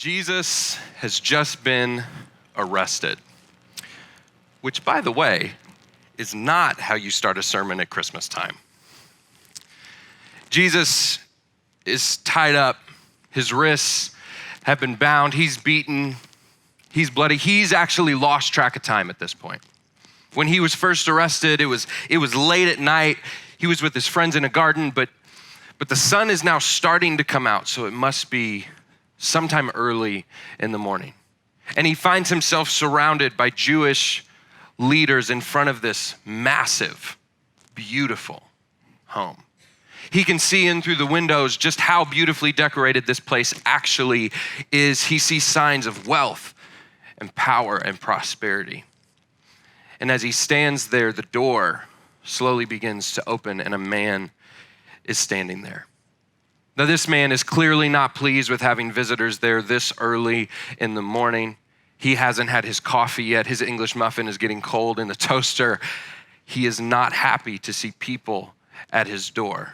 Jesus has just been arrested, which, by the way, is not how you start a sermon at Christmas time. Jesus is tied up. His wrists have been bound. He's beaten. He's bloody. He's actually lost track of time at this point. When he was first arrested, it was late at night. He was with his friends in a garden, but the sun is now starting to come out, so it must be sometime early in the morning. And he finds himself surrounded by Jewish leaders in front of this massive, beautiful home. He can see in through the windows just how beautifully decorated this place actually is. He sees signs of wealth and power and prosperity. And as he stands there, the door slowly begins to open and a man is standing there. Now, this man is clearly not pleased with having visitors there this early in the morning. He hasn't had his coffee yet. His English muffin is getting cold in the toaster. He is not happy to see people at his door.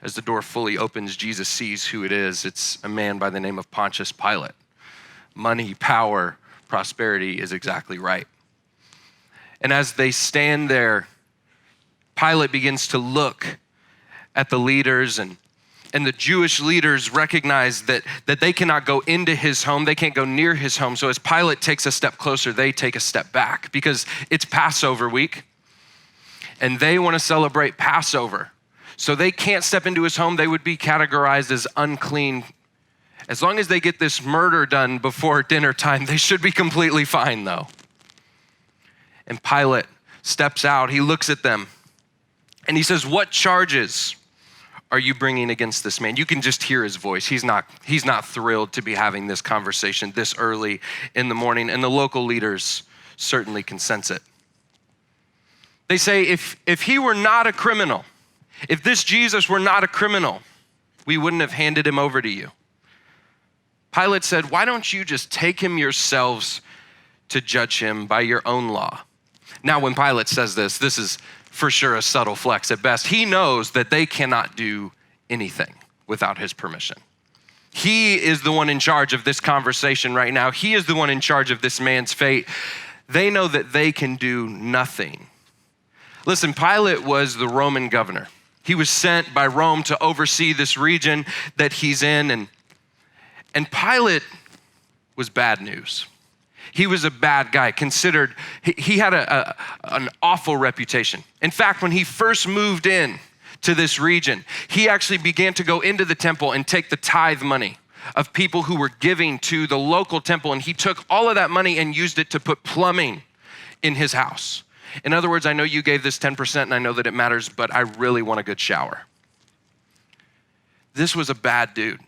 As the door fully opens, Jesus sees who it is. It's a man by the name of Pontius Pilate. Money, power, prosperity is exactly right. And as they stand there, Pilate begins to look at the leaders, and the Jewish leaders recognize that they cannot go into his home. They can't go near his home. So as Pilate takes a step closer, they take a step back because it's Passover week and they want to celebrate Passover. So they can't step into his home. They would be categorized as unclean. As long as they get this murder done before dinner time, they should be completely fine though. And Pilate steps out. He looks at them and he says, "What charges are you bringing against this man?" You can just hear his voice. He's not thrilled to be having this conversation this early in the morning, and the local leaders certainly can sense it. They say, if he were not a criminal, if this Jesus were not a criminal, we wouldn't have handed him over to you. Pilate said, "Why don't you just take him yourselves to judge him by your own law?" Now, when Pilate says this is for sure a subtle flex at best. He knows that they cannot do anything without his permission. He is the one in charge of this conversation right now. He is the one in charge of this man's fate. They know that they can do nothing. Listen, Pilate was the Roman governor. He was sent by Rome to oversee this region that he's in, and Pilate was bad news. He was a bad guy, considered, he had an awful reputation. In fact, when he first moved in to this region, he actually began to go into the temple and take the tithe money of people who were giving to the local temple. And he took all of that money and used it to put plumbing in his house. In other words, I know you gave this 10% and I know that it matters, but I really want a good shower. This was a bad dude.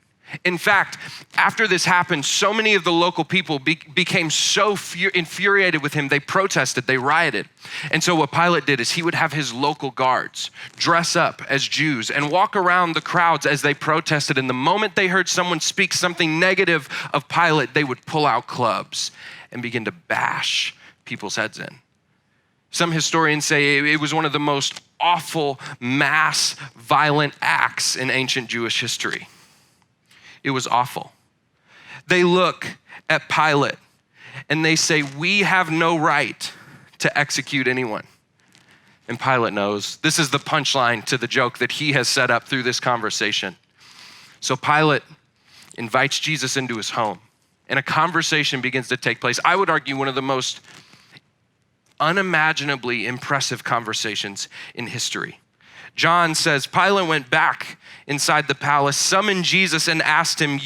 In fact, after this happened, so many of the local people became so infuriated with him, they protested, they rioted. And so what Pilate did is he would have his local guards dress up as Jews and walk around the crowds as they protested. And the moment they heard someone speak something negative of Pilate, they would pull out clubs and begin to bash people's heads in. Some historians say it was one of the most awful mass violent acts in ancient Jewish history. It was awful. They look at Pilate and they say, "We have no right to execute anyone." And Pilate knows this is the punchline to the joke that he has set up through this conversation. So Pilate invites Jesus into his home and a conversation begins to take place. I would argue one of the most unimaginably impressive conversations in history. John says, Pilate went back inside the palace, summoned Jesus and asked him,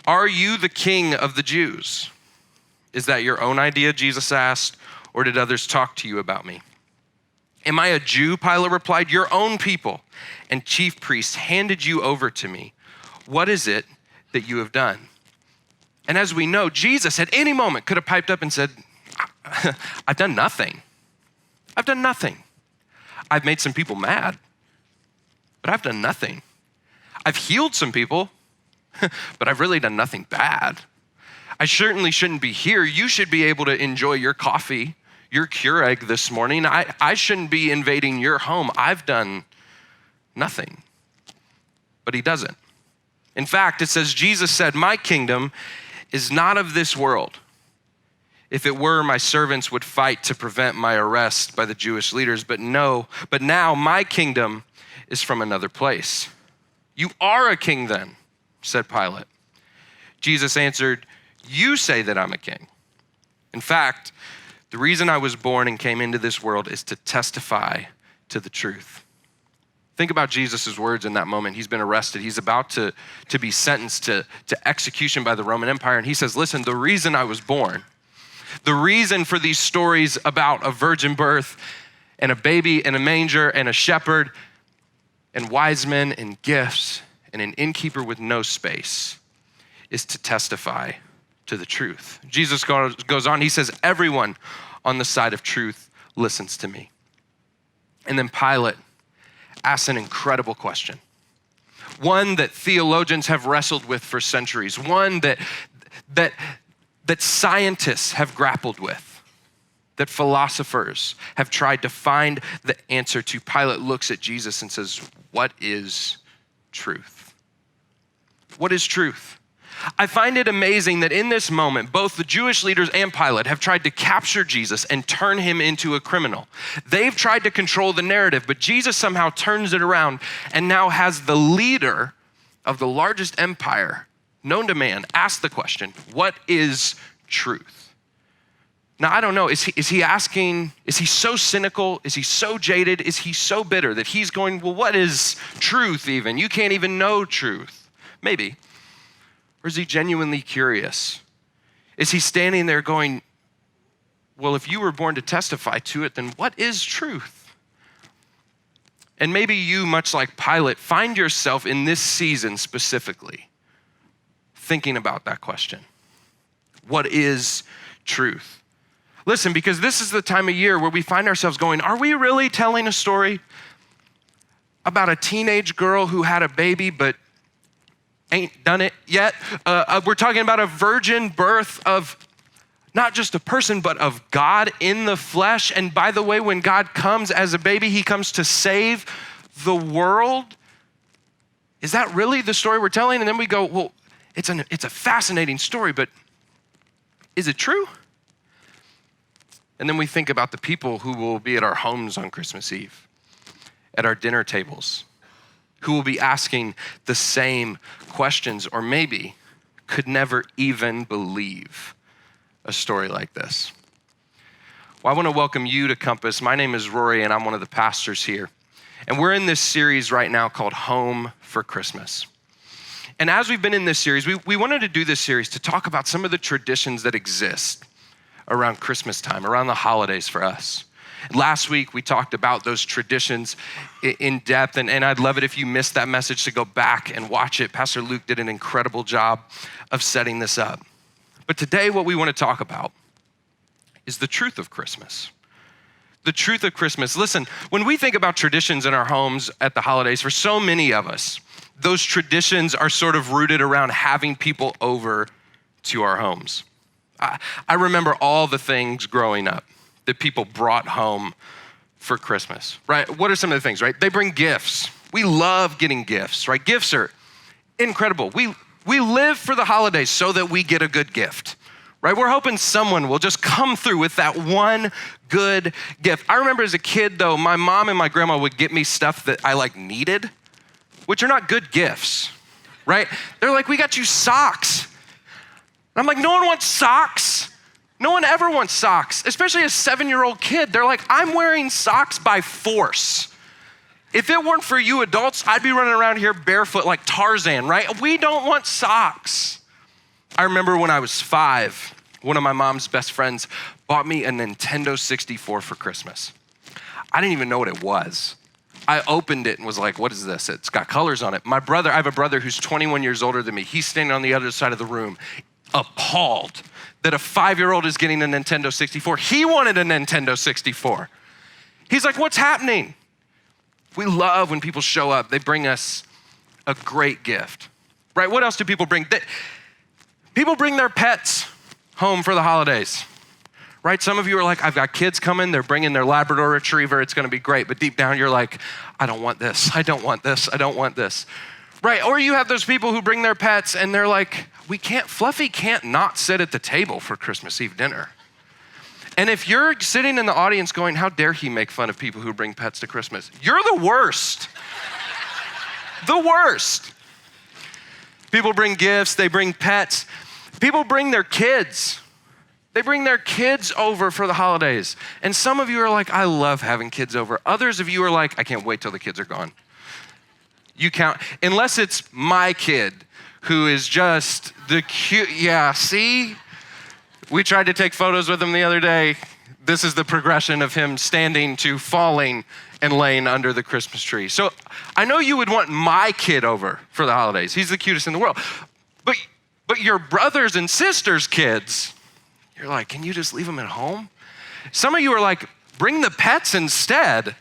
"Are you the king of the Jews?" "Is that your own idea?" Jesus asked, "or did others talk to you about me?" "Am I a Jew?" Pilate replied. "Your own people and chief priests handed you over to me. What is it that you have done?" And as we know, Jesus at any moment could have piped up and said, "I've done nothing. I've done nothing. I've made some people mad, but I've done nothing. I've healed some people, but I've really done nothing bad. I certainly shouldn't be here. You should be able to enjoy your coffee, your Keurig this morning. I shouldn't be invading your home. I've done nothing." But he doesn't. In fact, it says, Jesus said, "My kingdom is not of this world. If it were, my servants would fight to prevent my arrest by the Jewish leaders, but now my kingdom is from another place." "You are a king then," said Pilate. Jesus answered, "You say that I'm a king. In fact, the reason I was born and came into this world is to testify to the truth." Think about Jesus' words in that moment. He's been arrested. He's about to be sentenced to execution by the Roman Empire. And he says, listen, the reason I was born, the reason for these stories about a virgin birth and a baby in a manger and a shepherd and wise men and gifts and an innkeeper with no space is to testify to the truth. Jesus goes on, he says, "Everyone on the side of truth listens to me." And then Pilate asks an incredible question, one that theologians have wrestled with for centuries, one that scientists have grappled with, that philosophers have tried to find the answer to. Pilate looks at Jesus and says, "What is truth?" What is truth? I find it amazing that in this moment, both the Jewish leaders and Pilate have tried to capture Jesus and turn him into a criminal. They've tried to control the narrative, but Jesus somehow turns it around and now has the leader of the largest empire known to man ask the question, what is truth? Now, I don't know, is he asking, is he so cynical? Is he so jaded? Is he so bitter that he's going, well, what is truth even? You can't even know truth. Maybe. Or is he genuinely curious? Is he standing there going, well, if you were born to testify to it, then what is truth? And maybe you, much like Pilate, find yourself in this season specifically thinking about that question. What is truth? Listen, because this is the time of year where we find ourselves going, are we really telling a story about a teenage girl who had a baby but ain't done it yet? We're talking about a virgin birth of not just a person, but of God in the flesh. And by the way, when God comes as a baby, he comes to save the world. Is that really the story we're telling? And then we go, well, it's a fascinating story, but is it true? And then we think about the people who will be at our homes on Christmas Eve, at our dinner tables, who will be asking the same questions, or maybe could never even believe a story like this. Well, I want to welcome you to Compass. My name is Rory, and I'm one of the pastors here. And we're in this series right now called Home for Christmas. And as we've been in this series, we wanted to do this series to talk about some of the traditions that exist around Christmas time, around the holidays for us. Last week, we talked about those traditions in depth, and I'd love it if you missed that message to go back and watch it. Pastor Luke did an incredible job of setting this up. But today, what we want to talk about is the truth of Christmas. The truth of Christmas. Listen, when we think about traditions in our homes at the holidays, for so many of us, those traditions are sort of rooted around having people over to our homes. I remember all the things growing up that people brought home for Christmas, right? What are some of the things, right? They bring gifts. We love getting gifts, right? Gifts are incredible. We live for the holidays so that we get a good gift, right? We're hoping someone will just come through with that one good gift. I remember as a kid though, my mom and my grandma would get me stuff that I needed, which are not good gifts, right? They're like, we got you socks. And I'm like, no one wants socks. No one ever wants socks, especially a 7-year-old kid. They're like, I'm wearing socks by force. If it weren't for you adults, I'd be running around here barefoot like Tarzan, right? We don't want socks. I remember when I was 5, one of my mom's best friends bought me a Nintendo 64 for Christmas. I didn't even know what it was. I opened it and was like, what is this? It's got colors on it. I have a brother who's 21 years older than me. He's standing on the other side of the room, appalled that a 5-year-old is getting a Nintendo 64. He wanted a Nintendo 64. He's like, what's happening? We love when people show up. They bring us a great gift, right? What else do people bring? People bring their pets home for the holidays, right? Some of you are like, I've got kids coming. They're bringing their Labrador Retriever. It's going to be great. But deep down, you're like, I don't want this. I don't want this. I don't want this. Right, or you have those people who bring their pets and they're like, Fluffy can't not sit at the table for Christmas Eve dinner. And if you're sitting in the audience going, how dare he make fun of people who bring pets to Christmas? You're the worst. The worst. People bring gifts, they bring pets. People bring their kids. They bring their kids over for the holidays. And some of you are like, I love having kids over. Others of you are like, I can't wait till the kids are gone. You count, unless it's my kid who is just the cute, yeah, see? We tried to take photos with him the other day. This is the progression of him standing to falling and laying under the Christmas tree. So I know you would want my kid over for the holidays. He's the cutest in the world. But your brothers and sisters' kids, you're like, can you just leave them at home? Some of you are like, bring the pets instead.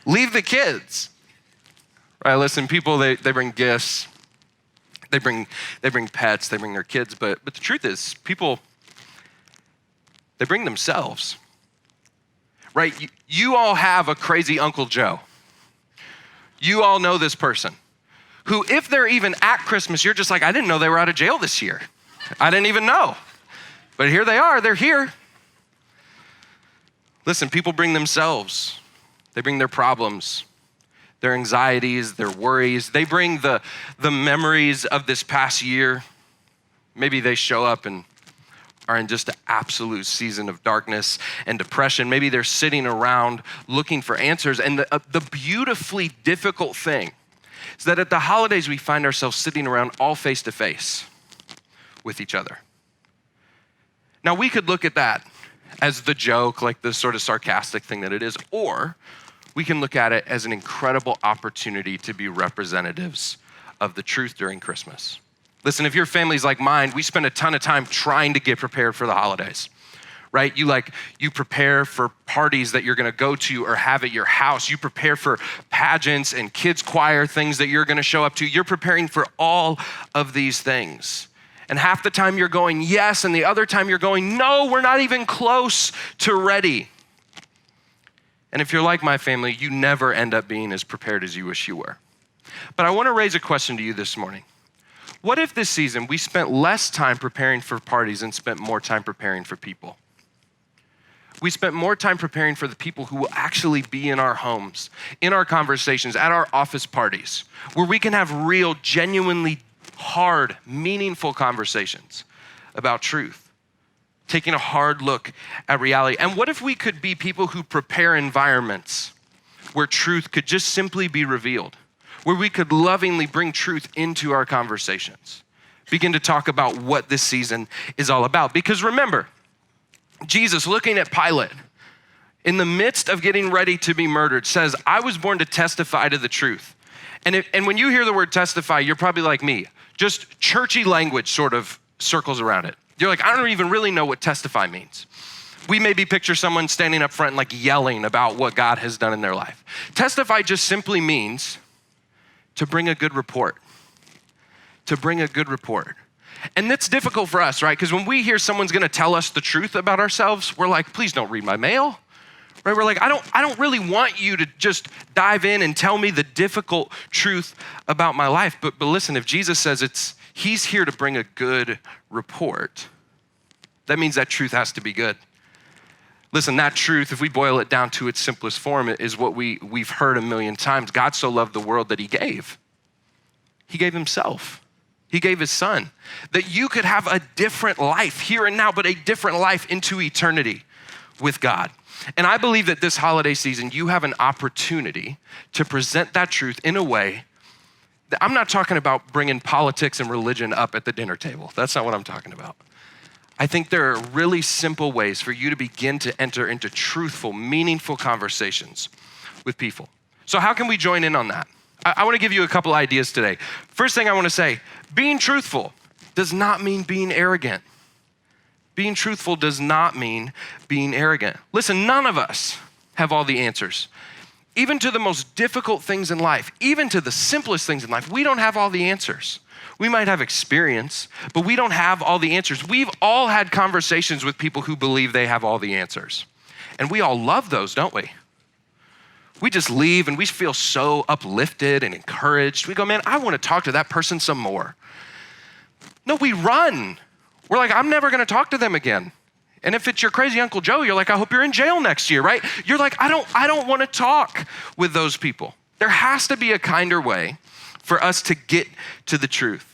Leave the kids. Right, listen, people, they bring gifts. They bring pets, they bring their kids. But the truth is, people, they bring themselves, right? You all have a crazy Uncle Joe. You all know this person who, if they're even at Christmas, you're just like, I didn't know they were out of jail this year. I didn't even know. But here they are, they're here. Listen, people bring themselves. They bring their problems, their anxieties, their worries. They bring the memories of this past year. Maybe they show up and are in just an absolute season of darkness and depression. Maybe they're sitting around looking for answers. And the beautifully difficult thing is that at the holidays, we find ourselves sitting around all face to face with each other. Now, we could look at that as the joke, like the sort of sarcastic thing that it is, or we can look at it as an incredible opportunity to be representatives of the truth during Christmas. Listen, if your family's like mine, we spend a ton of time trying to get prepared for the holidays, right? You prepare for parties that you're gonna go to or have at your house. You prepare for pageants and kids choir things that you're gonna show up to. You're preparing for all of these things. And half the time you're going, yes, and the other time you're going, no, we're not even close to ready. And if you're like my family, you never end up being as prepared as you wish you were. But I wanna raise a question to you this morning. What if this season we spent less time preparing for parties and spent more time preparing for people? We spent more time preparing for the people who will actually be in our homes, in our conversations, at our office parties, where we can have real, genuinely hard, meaningful conversations about truth, taking a hard look at reality. And what if we could be people who prepare environments where truth could just simply be revealed, where we could lovingly bring truth into our conversations, begin to talk about what this season is all about. Because remember, Jesus, looking at Pilate, in the midst of getting ready to be murdered, says, I was born to testify to the truth. And when you hear the word testify, you're probably like me, just churchy language sort of circles around it. You're like, I don't even really know what testify means. We maybe picture someone standing up front and like yelling about what God has done in their life. Testify just simply means to bring a good report, to bring a good report. And that's difficult for us, right? Because when we hear someone's gonna tell us the truth about ourselves, we're like, please don't read my mail, right? We're like, I don't really want you to just dive in and tell me the difficult truth about my life. But listen, if Jesus says he's here to bring a good report, that means that truth has to be good. Listen, that truth, if we boil it down to its simplest form, is what we've heard a million times. God so loved the world that he gave. He gave himself. He gave his son. That you could have a different life here and now, but a different life into eternity with God. And I believe that this holiday season, you have an opportunity to present that truth in a way that I'm not talking about bringing politics and religion up at the dinner table. That's not what I'm talking about. I think there are really simple ways for you to begin to enter into truthful, meaningful conversations with people. So how can we join in on that? I wanna give you a couple ideas today. First thing I wanna say, being truthful does not mean being arrogant. Being truthful does not mean being arrogant. Listen, none of us have all the answers. Even to the most difficult things in life, even to the simplest things in life, we don't have all the answers. We might have experience, but we don't have all the answers. We've all had conversations with people who believe they have all the answers. And we all love those, don't we? We just leave and we feel so uplifted and encouraged. We go, man, I want to talk to that person some more. No, we run. We're like, I'm never going to talk to them again. And if it's your crazy Uncle Joe, you're like, I hope you're in jail next year, right? You're like, I don't want to talk with those people. There has to be a kinder way for us to get to the truth.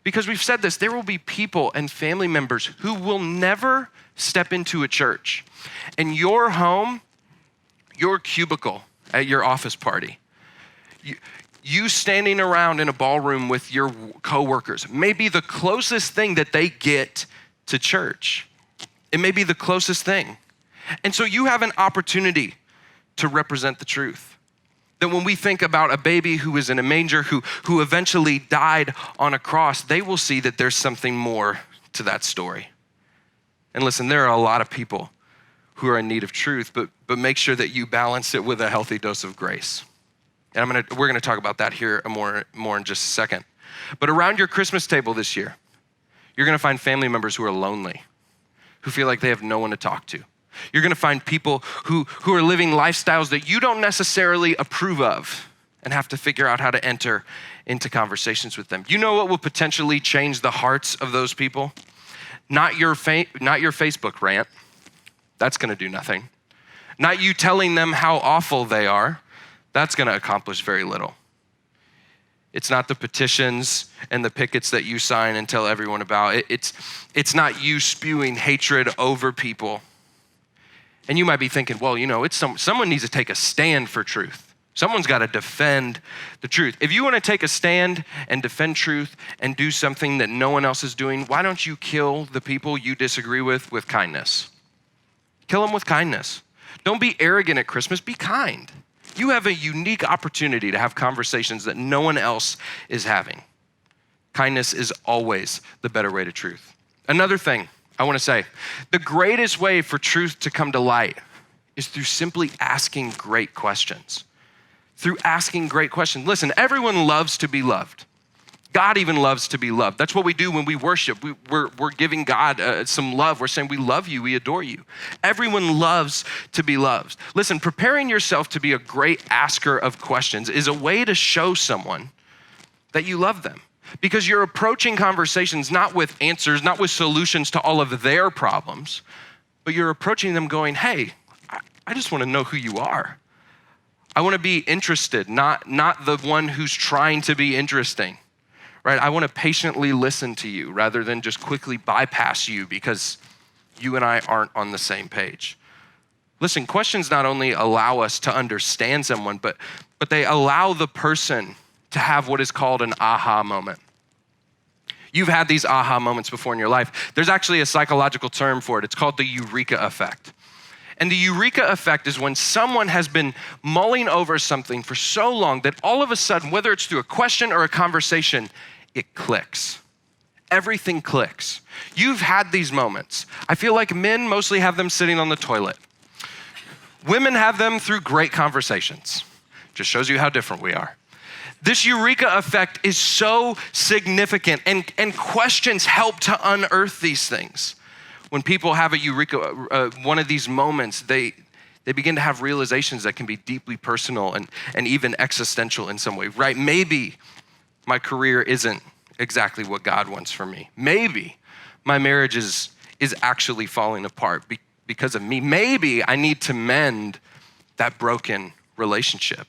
Because we've said this, there will be people and family members who will never step into a church. And your home, your cubicle at your office party, you standing around in a ballroom with your coworkers may be the closest thing that they get to church. It may be the closest thing. And so you have an opportunity to represent the truth. That when we think about a baby who is in a manger, who eventually died on a cross, they will see that there's something more to that story. And listen, there are a lot of people who are in need of truth, but make sure that you balance it with a healthy dose of grace. And we're gonna talk about that here more in just a second. But around your Christmas table this year, you're gonna find family members who are lonely, who feel like they have no one to talk to. You're gonna find people who are living lifestyles that you don't necessarily approve of and have to figure out how to enter into conversations with them. You know what will potentially change the hearts of those people? Not your Facebook rant. That's gonna do nothing. Not you telling them how awful they are. That's gonna accomplish very little. It's not the petitions and the pickets that you sign and tell everyone about. It's not you spewing hatred over people. And you might be thinking, well, someone needs to take a stand for truth. Someone's got to defend the truth. If you want to take a stand and defend truth and do something that no one else is doing, why don't you kill the people you disagree with kindness? Kill them with kindness. Don't be arrogant at Christmas, be kind. You have a unique opportunity to have conversations that no one else is having. Kindness is always the better way to truth. Another thing I want to say, the greatest way for truth to come to light is through simply asking great questions. Through asking great questions. Listen, everyone loves to be loved. God even loves to be loved. That's what we do when we worship. We're giving God some love. We're saying we love you, we adore you. Everyone loves to be loved. Listen, preparing yourself to be a great asker of questions is a way to show someone that you love them. Because you're approaching conversations not with answers, not with solutions to all of their problems, but you're approaching them going, hey, I just want to know who you are. I want to be interested, not the one who's trying to be interesting, right? I want to patiently listen to you rather than just quickly bypass you because you and I aren't on the same page. Listen, questions not only allow us to understand someone, but they allow the person to have what is called an aha moment. You've had these aha moments before in your life. There's actually a psychological term for it. It's called the eureka effect. And the eureka effect is when someone has been mulling over something for so long that all of a sudden, whether it's through a question or a conversation, it clicks. Everything clicks. You've had these moments. I feel like men mostly have them sitting on the toilet. Women have them through great conversations. Just shows you how different we are. This eureka effect is so significant, and questions help to unearth these things. When people have a eureka, one of these moments, they begin to have realizations that can be deeply personal and even existential in some way, right? Maybe my career isn't exactly what God wants for me. Maybe my marriage is actually falling apart because of me. Maybe I need to mend that broken relationship.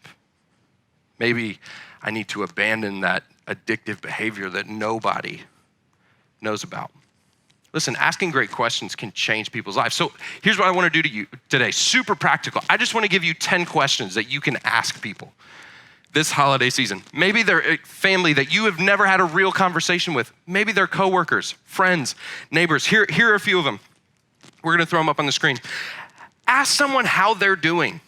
Maybe I need to abandon that addictive behavior that nobody knows about. Listen, asking great questions can change people's lives. So here's what I want to do to you today, super practical. I just want to give you 10 questions that you can ask people this holiday season. Maybe they're a family that you have never had a real conversation with. Maybe they're coworkers, friends, neighbors. Here are a few of them. We're going to throw them up on the screen. Ask someone how they're doing,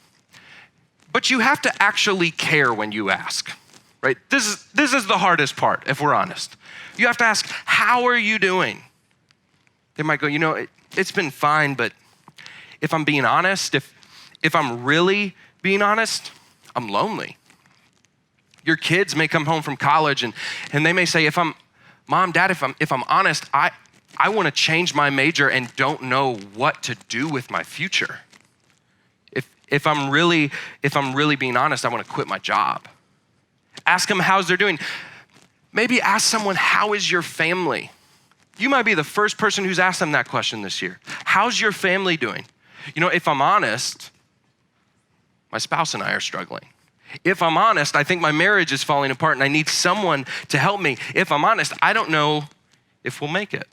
but you have to actually care when you ask. Right? This is the hardest part, if we're honest. You have to ask, how are you doing? They might go, it's been fine, but if I'm being honest, if I'm really being honest, I'm lonely. Your kids may come home from college and they may say, Mom, Dad, if I'm honest, I want to change my major and don't know what to do with my future. If I'm really being honest, I want to quit my job. Ask them how's they're doing. Maybe ask someone, how is your family? You might be the first person who's asked them that question this year. How's your family doing? You know, if I'm honest, my spouse and I are struggling. If I'm honest, I think my marriage is falling apart and I need someone to help me. If I'm honest, I don't know if we'll make it.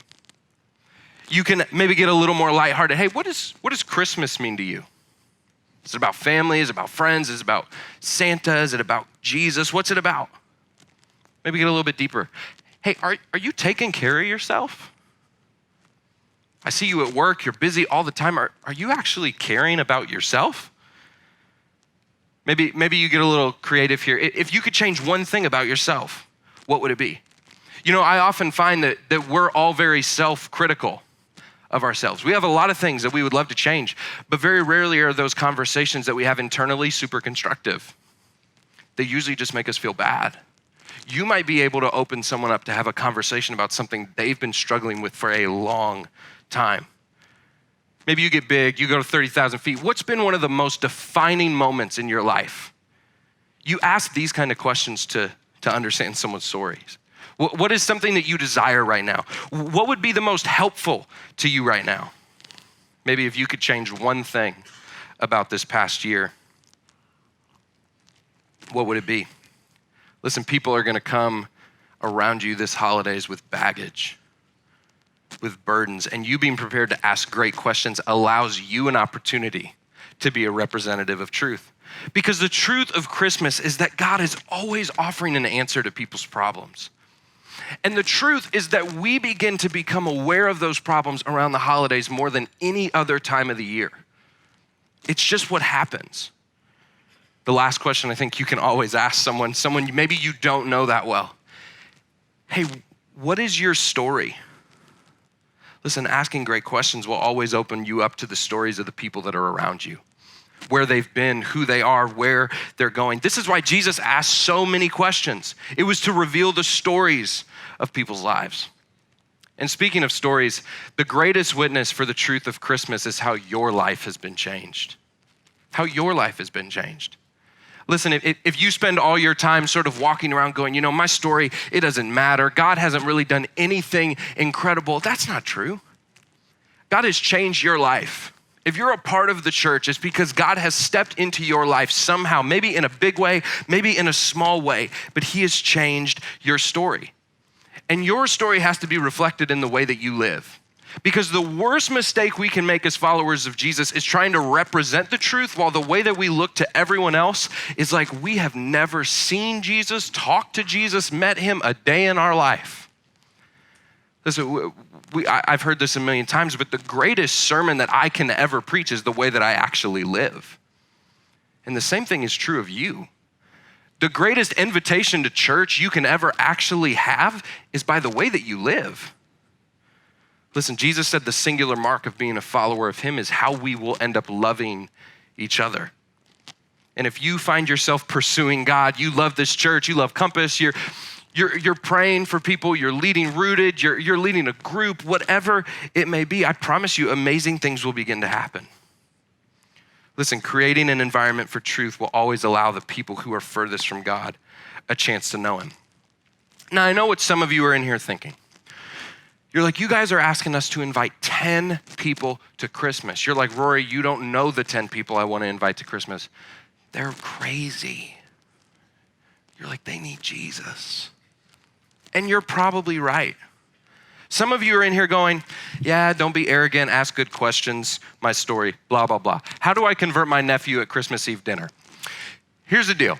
You can maybe get a little more lighthearted. Hey, what does Christmas mean to you? Is it about family? Is it about friends? Is it about Santa? Is it about Jesus? What's it about? Maybe get a little bit deeper. Hey, are you taking care of yourself? I see you at work, you're busy all the time. Are you actually caring about yourself? Maybe you get a little creative here. If you could change one thing about yourself, what would it be? You know, I often find that we're all very self-critical of ourselves. We have a lot of things that we would love to change, but very rarely are those conversations that we have internally super constructive. They usually just make us feel bad. You might be able to open someone up to have a conversation about something they've been struggling with for a long time. Maybe you get big, you go to 30,000 feet. What's been one of the most defining moments in your life? You ask these kind of questions to understand someone's stories. What is something that you desire right now? What would be the most helpful to you right now? Maybe if you could change one thing about this past year, what would it be? Listen, people are gonna come around you this holidays with baggage, with burdens, and you being prepared to ask great questions allows you an opportunity to be a representative of truth. Because the truth of Christmas is that God is always offering an answer to people's problems. And the truth is that we begin to become aware of those problems around the holidays more than any other time of the year. It's just what happens. The last question I think you can always ask someone maybe you don't know that well. Hey, what is your story? Listen, asking great questions will always open you up to the stories of the people that are around you, where they've been, who they are, where they're going. This is why Jesus asked so many questions. It was to reveal the stories of people's lives. And speaking of stories, the greatest witness for the truth of Christmas is how your life has been changed. How your life has been changed. Listen, if you spend all your time sort of walking around going, you know, my story, it doesn't matter. God hasn't really done anything incredible. That's not true. God has changed your life. If you're a part of the church, it's because God has stepped into your life somehow, maybe in a big way, maybe in a small way, but he has changed your story. And your story has to be reflected in the way that you live. Because the worst mistake we can make as followers of Jesus is trying to represent the truth while the way that we look to everyone else is like we have never seen Jesus, talked to Jesus, met him a day in our life. Listen, I've heard this a million times, but the greatest sermon that I can ever preach is the way that I actually live. And the same thing is true of you. The greatest invitation to church you can ever actually have is by the way that you live. Listen, Jesus said the singular mark of being a follower of him is how we will end up loving each other. And if you find yourself pursuing God, you love this church, you love Compass, you're praying for people, you're leading Rooted, you're leading a group, whatever it may be, I promise you amazing things will begin to happen. Listen, creating an environment for truth will always allow the people who are furthest from God a chance to know him. Now, I know what some of you are in here thinking. You're like, you guys are asking us to invite 10 people to Christmas. You're like, Rory, you don't know the 10 people I want to invite to Christmas. They're crazy. You're like, they need Jesus. And you're probably right. Some of you are in here going, yeah, don't be arrogant, ask good questions, my story, blah, blah, blah. How do I convert my nephew at Christmas Eve dinner? Here's the deal.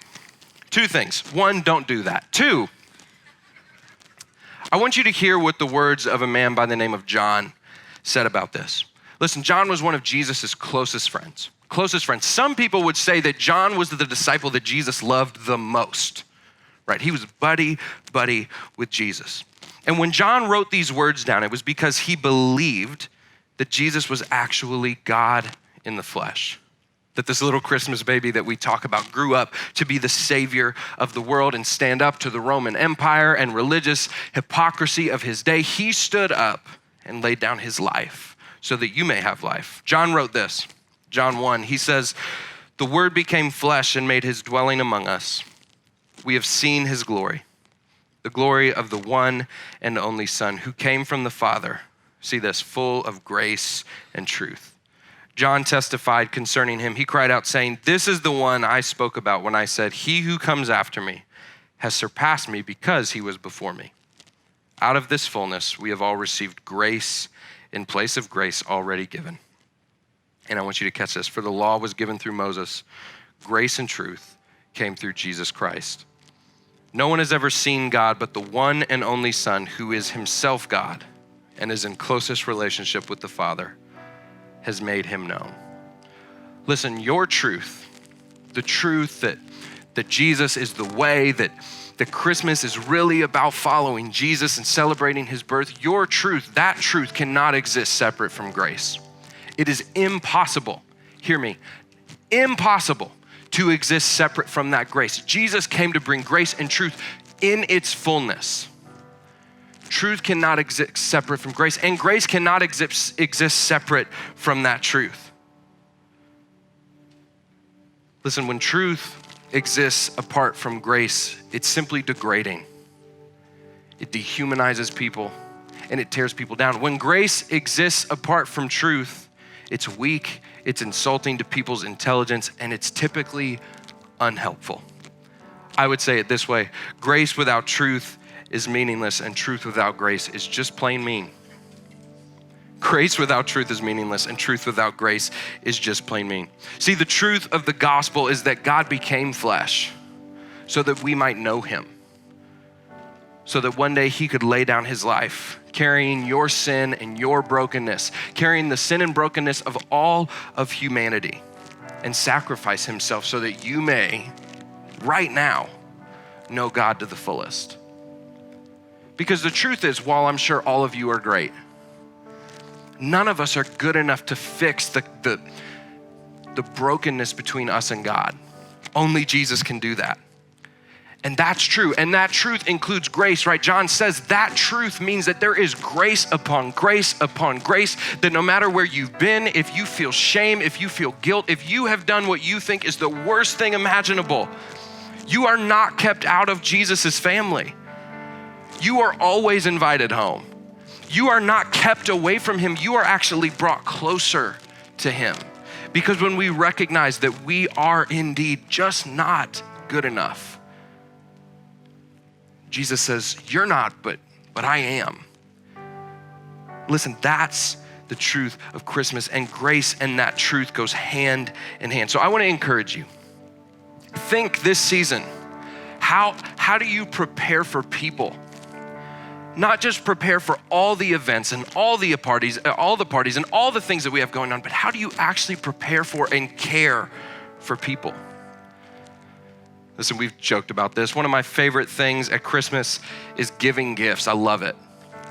2 things. 1, don't do that. 2, I want you to hear what the words of a man by the name of John said about this. Listen, John was one of Jesus's closest friends. Some people would say that John was the disciple that Jesus loved the most, right? He was buddy with Jesus. And when John wrote these words down, it was because he believed that Jesus was actually God in the flesh. That this little Christmas baby that we talk about grew up to be the savior of the world and stand up to the Roman Empire and religious hypocrisy of his day. He stood up and laid down his life so that you may have life. John wrote this, John 1, he says, The Word became flesh and made his dwelling among us. We have seen his glory, the glory of the one and only Son who came from the Father. See this, full of grace and truth. John testified concerning him. He cried out saying, "This is the one I spoke about when I said, 'He who comes after me has surpassed me because he was before me.' Out of this fullness, we have all received grace in place of grace already given." And I want you to catch this. For the law was given through Moses. Grace and truth came through Jesus Christ. No one has ever seen God but the one and only Son, who is himself God and is in closest relationship with the Father, has made him known. Listen, your truth, the truth that Jesus is the way, that Christmas is really about following Jesus and celebrating his birth, your truth, that truth cannot exist separate from grace. It is impossible, hear me, impossible to exist separate from that grace. Jesus came to bring grace and truth in its fullness. Truth cannot exist separate from grace, and grace cannot exist separate from that truth. Listen, when truth exists apart from grace, it's simply degrading. It dehumanizes people and it tears people down. When grace exists apart from truth, it's weak, it's insulting to people's intelligence, and it's typically unhelpful. I would say it this way: grace without truth is meaningless, and truth without grace is just plain mean. Grace without truth is meaningless, and truth without grace is just plain mean. See, the truth of the gospel is that God became flesh so that we might know him, so that one day he could lay down his life, carrying your sin and your brokenness, carrying the sin and brokenness of all of humanity, and sacrifice himself so that you may, right now, know God to the fullest. Because the truth is, while I'm sure all of you are great, none of us are good enough to fix the brokenness between us and God. Only Jesus can do that. And that's true. And that truth includes grace, right? John says that truth means that there is grace upon grace upon grace, that no matter where you've been, if you feel shame, if you feel guilt, if you have done what you think is the worst thing imaginable, you are not kept out of Jesus's family. You are always invited home. You are not kept away from him. You are actually brought closer to him. Because when we recognize that we are indeed just not good enough, Jesus says, "You're not, but I am." Listen, that's the truth of Christmas, and grace and that truth goes hand in hand. So I want to encourage you. Think this season, how do you prepare for people? Not just prepare for all the events and all the parties and all the things that we have going on, but how do you actually prepare for and care for people? Listen, we've joked about this. One of my favorite things at Christmas is giving gifts. I love it.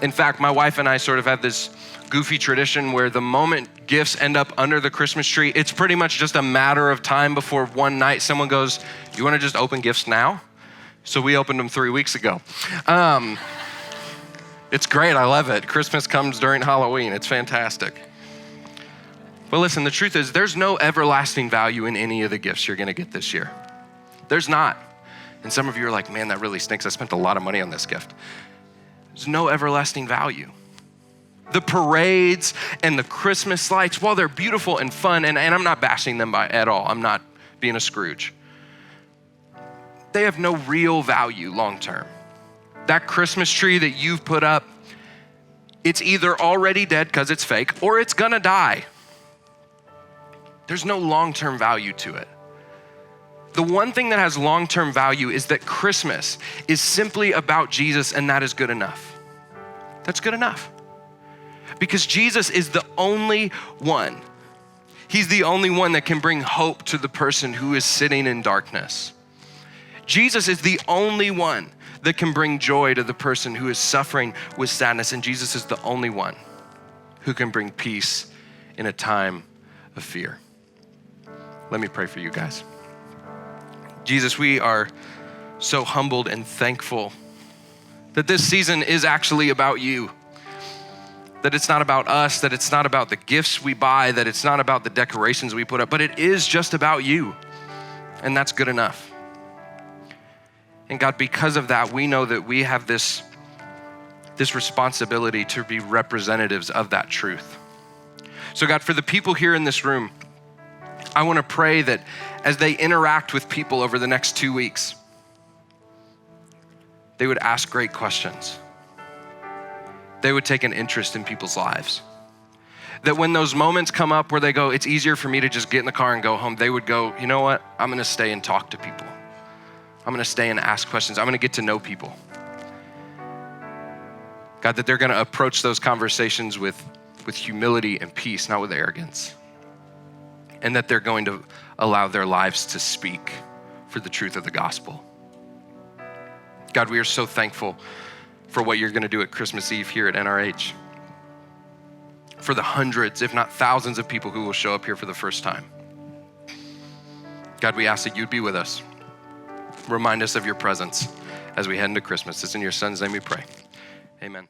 In fact, my wife and I sort of have this goofy tradition where the moment gifts end up under the Christmas tree, it's pretty much just a matter of time before one night someone goes, "You want to just open gifts now?" So we opened them 3 weeks ago. It's great, I love it. Christmas comes during Halloween, it's fantastic. But listen, the truth is there's no everlasting value in any of the gifts you're gonna get this year. There's not. And some of you are like, "Man, that really stinks. I spent a lot of money on this gift." There's no everlasting value. The parades and the Christmas lights, while they're beautiful and fun, and I'm not bashing them at all, I'm not being a Scrooge, they have no real value long-term. That Christmas tree that you've put up, it's either already dead because it's fake or it's gonna die. There's no long-term value to it. The one thing that has long-term value is that Christmas is simply about Jesus, and that is good enough. That's good enough. Because Jesus is the only one. He's the only one that can bring hope to the person who is sitting in darkness. Jesus is the only one that can bring joy to the person who is suffering with sadness. And Jesus is the only one who can bring peace in a time of fear. Let me pray for you guys. Jesus, we are so humbled and thankful that this season is actually about you. that it's not about us, that it's not about the gifts we buy, that it's not about the decorations we put up, but it is just about you. And that's good enough. And God, because of that, we know that we have this responsibility to be representatives of that truth. So God, for the people here in this room, I want to pray that as they interact with people over the next 2 weeks, they would ask great questions. They would take an interest in people's lives. That when those moments come up where they go, it's easier for me to just get in the car and go home, they would go, you know what? I'm gonna stay and talk to people. I'm gonna stay and ask questions. I'm gonna get to know people. God, that they're gonna approach those conversations with humility and peace, not with arrogance. And that they're going to allow their lives to speak for the truth of the gospel. God, we are so thankful for what you're gonna do at Christmas Eve here at NRH. For the hundreds, if not thousands of people who will show up here for the first time. God, we ask that you'd be with us. Remind us of your presence as we head into Christmas. It's in your son's name we pray. Amen.